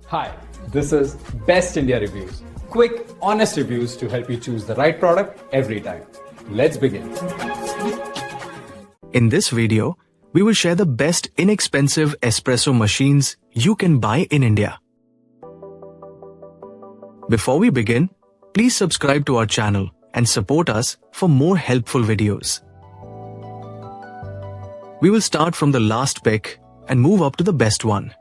Hi, this is Best India Reviews. Quick, honest reviews to help you choose the right product every time. Let's begin. In this video, we will share the best inexpensive espresso machines you can buy in India. Before we begin, please subscribe to our channel and support us for more helpful videos. We will start from the last pick and move up to the best one.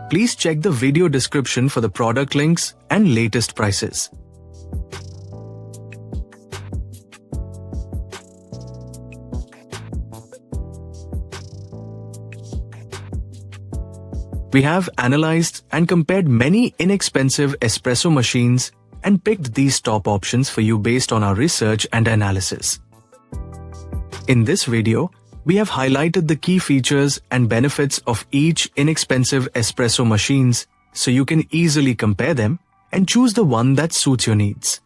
Please check the video description for the product links and latest prices. We have analyzed and compared many inexpensive espresso machines and picked these top options for you based on our research and analysis. In this video, we have highlighted the key features and benefits of each inexpensive espresso machines so you can easily compare them and choose the one that suits your needs.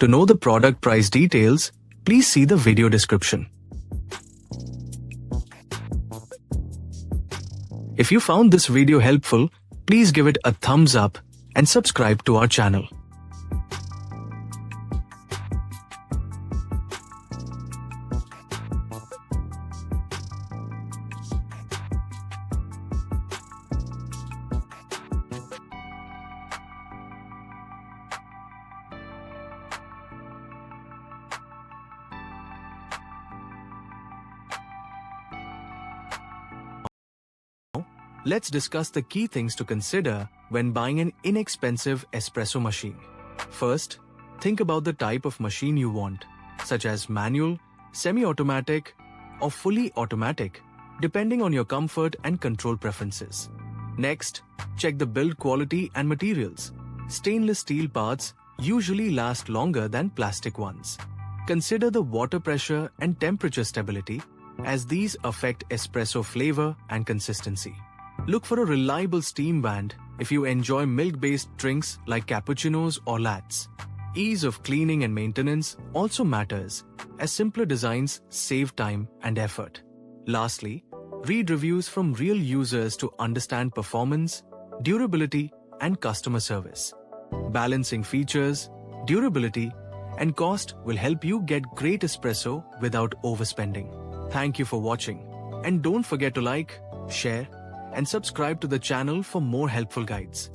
To know the product price details, please see the video description. If you found this video helpful, please give it a thumbs up and subscribe to our channel. Let's discuss the key things to consider when buying an inexpensive espresso machine. First, think about the type of machine you want, such as manual, semi-automatic, or fully automatic, depending on your comfort and control preferences. Next, check the build quality and materials. Stainless steel parts usually last longer than plastic ones. Consider the water pressure and temperature stability, as these affect espresso flavor and consistency. Look for a reliable steam band if you enjoy milk-based drinks like cappuccinos or lattes. Ease of cleaning and maintenance also matters, as simpler designs save time and effort. Lastly, read reviews from real users to understand performance, durability, and customer service. Balancing features, durability, and cost will help you get great espresso without overspending. Thank you for watching, and don't forget to like, share, and subscribe to the channel for more helpful guides.